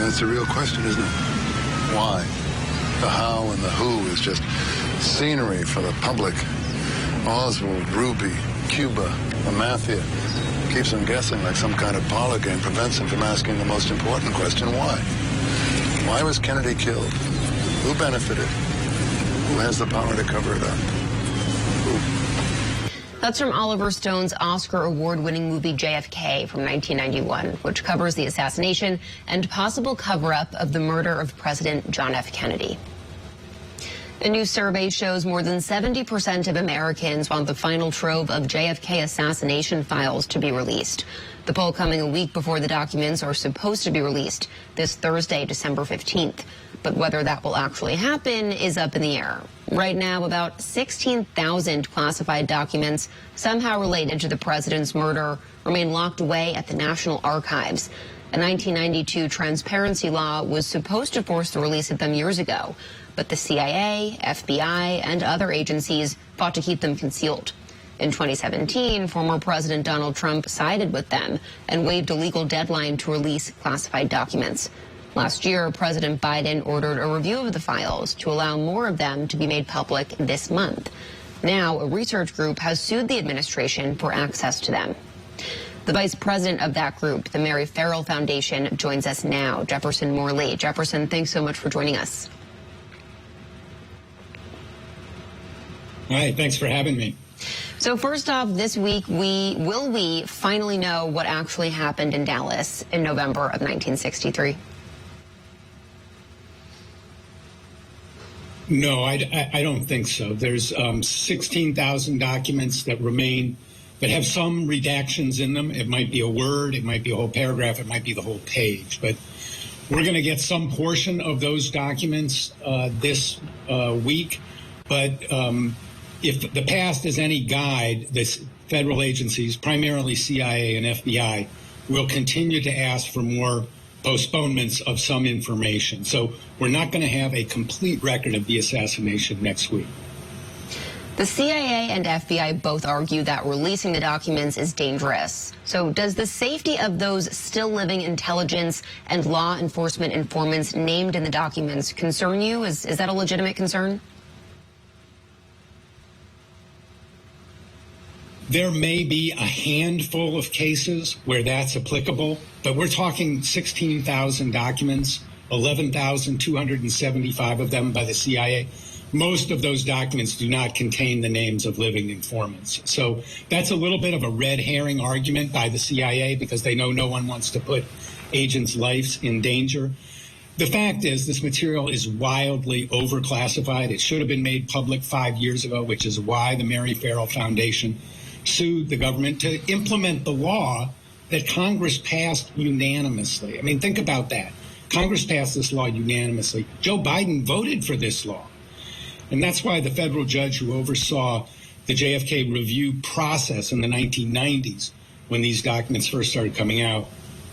it's a real question, isn't it? Why? The how and the who is just scenery for the public. Oswald, Ruby, Cuba, the mafia. Keeps them guessing like some kind of parlor game, prevents them from asking the most important question, why? Why was Kennedy killed? Who benefited? Who has the power to cover it up? Who? That's from Oliver Stone's Oscar award-winning movie JFK from 1991, which covers the assassination and possible cover-up of the murder of President John F. Kennedy. A new survey shows more than 70% of Americans want the final trove of JFK assassination files to be released. The poll coming a week before the documents are supposed to be released this Thursday, December 15th. But whether that will actually happen is up in the air. Right now, about 16,000 classified documents somehow related to the president's murder remain locked away at the National Archives. A 1992 transparency law was supposed to force the release of them years ago, but the CIA, FBI, and other agencies fought to keep them concealed. In 2017, former President Donald Trump sided with them and waived a legal deadline to release classified documents. Last year, President Biden ordered a review of the files to allow more of them to be made public this month. Now, a research group has sued the administration for access to them. The vice president of that group, the Mary Farrell Foundation, joins us now, Jefferson Morley. Jefferson, thanks so much for joining us. Hi, thanks for having me. So first off, this week, will we finally know what actually happened in Dallas in November of 1963? No, I don't think so. There's 16,000 documents that remain that have some redactions in them. It might be a word, it might be a whole paragraph, it might be the whole page. But we're going to get some portion of those documents this week. But if the past is any guide, the federal agencies, primarily CIA and FBI, will continue to ask for more postponements of some information. So we're not going to have a complete record of the assassination next week. The CIA and FBI both argue that releasing the documents is dangerous. So does the safety of those still living intelligence and law enforcement informants named in the documents concern you? Is that a legitimate concern? There may be a handful of cases where that's applicable, but we're talking 16,000 documents, 11,275 of them by the CIA. Most of those documents do not contain the names of living informants. So that's a little bit of a red herring argument by the CIA because they know no one wants to put agents' lives in danger. The fact is this material is wildly overclassified. It should have been made public 5 years ago, which is why the Mary Farrell Foundation sued the government to implement the law that Congress passed unanimously. I mean, think about that. Congress passed this law unanimously. Joe Biden voted for this law. And that's why the federal judge who oversaw the JFK review process in the 1990s, when these documents first started coming out,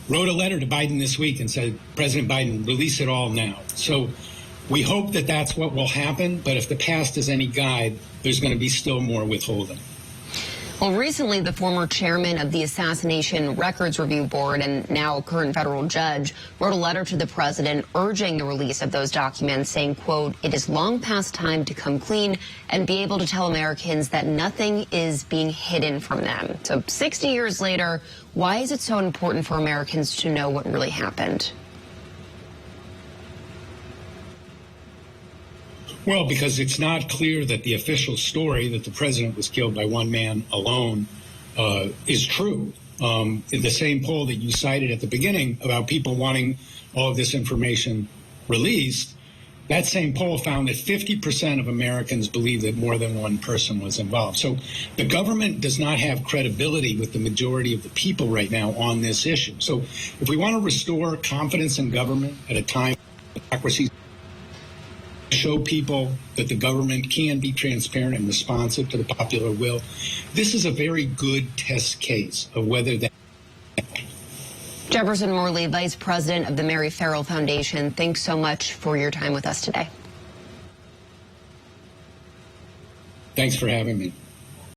wrote a letter to Biden this week and said, President Biden, release it all now. So we hope that that's what will happen. But if the past is any guide, there's going to be still more withholding. Well, recently, the former chairman of the Assassination Records Review Board and now current federal judge wrote a letter to the president urging the release of those documents, saying, quote, it is long past time to come clean and be able to tell Americans that nothing is being hidden from them. So 60 years later, why is it so important for Americans to know what really happened? Well, because it's not clear that the official story that the president was killed by one man alone is true. In the same poll that you cited at the beginning about people wanting all of this information released, that same poll found that 50% of Americans believe that more than one person was involved. So the government does not have credibility with the majority of the people right now on this issue. So if we want to restore confidence in government at a time when democracy show people that the government can be transparent and responsive to the popular will, this is a very good test case of whether that. Jefferson Morley, Vice President of the Mary Farrell Foundation, thanks so much for your time with us today. Thanks for having me.